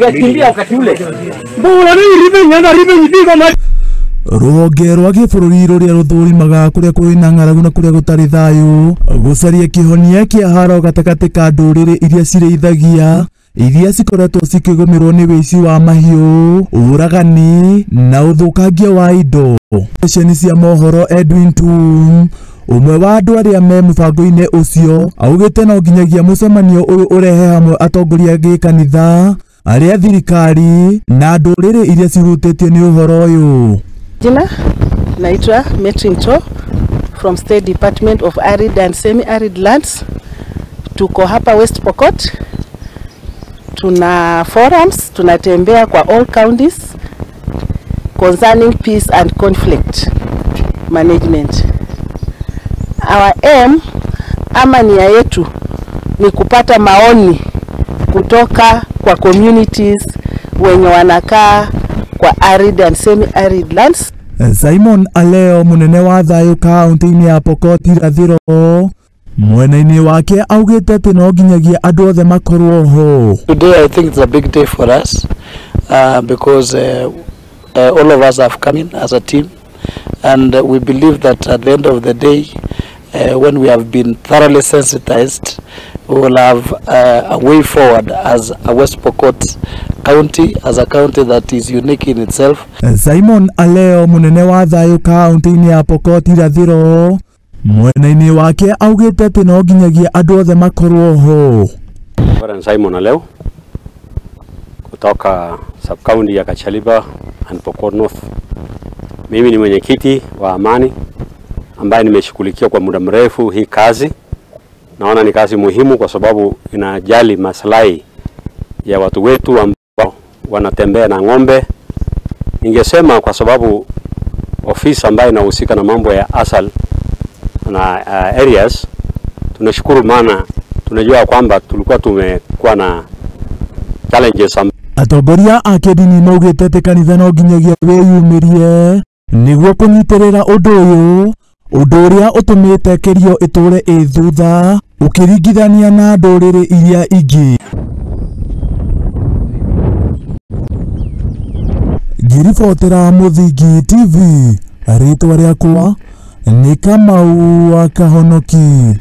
Tukakimbia wakati ule. Mbona ni ribe nyanda ribe nyibiga ma Ruhonge rwa gĩbũrũri rũrĩa rũthũrimaga kũrĩa kũrĩ na ng'aragu na kũrĩa gũtarĩ thayũ gũcaria kĩhonia kĩa haro gatagatĩ ka ndũrĩrĩ iria cirĩithagia iria cikoretwo cikĩgũmĩrwo nĩ wĩici wa mahiũ, ũragani na ũthũkangia wa indo. Ceceni cia mohoro Edwin Tum, ũmwe wa andũ arĩa me mũbango-inĩ ũcio, augĩte no nginyagia mũcemanio ũyũ ũrehe hamwe atongoria gĩkanitha, arĩa thirikari na ndũrĩrĩ iria cihutĩtio nĩ ũhoro ũyũ. Jina naitwa Metrin To from State Department of Arid and Semi-Arid Lands. Tuko hapa West Pokot. Tuna forums, tunatembea kwa all counties concerning peace and conflict management. Our aim ama nia yetu ni kupata maoni kutoka kwa communities wenye wanakaa kwa arid and semi-arid lands. Simon Aleo, munene wa thayũ kaunti-inĩ ya Pokot irathĩro, mwena-inĩ wake augĩte atĩ no nginyagia andũ othe makorwo ho. Today I think it's a big day for us because all of us have come in as a team, and we believe that at the end of the day, when we have been thoroughly sensitized, we will have a way forward as a West Pokot county, as a county that is unique in itself. Simon Aleo, munene wa thayũ kaunti-inĩ ya Pokot irathĩro, mwena-inĩ wake augĩte atĩ no nginyagia andũ othe makorwo ho. Simon Aleo kutoka sub-county ya Kachaliba and Pokot North. Mimi ni mwenyekiti wa amani ambaye nimeshughulikia kwa muda mrefu hii kazi. Naona ni kazi muhimu kwa sababu inajali maslahi ya watu wetu ambao wanatembea na ng'ombe. Ningesema kwa sababu ofisi ambayo inahusika na mambo ya asal na areas, tunashukuru maana tunajua kwamba tulikuwa tumekuwa na challenges. Atongoria a kĩndini maugĩte atĩ kanitha no nginyagia wĩyumĩrie nĩguo kũnyitĩrĩra ũndũ ũyũ, ũndũ ũrĩa ũtũmĩte Kerio ĩtũre ĩ thutha ũkĩringithania na ndũrĩrĩ iria ingĩ. Ngĩribotera Mũthingi TV, rĩtwa rĩakwa nĩ Kamau wa Kahonoki.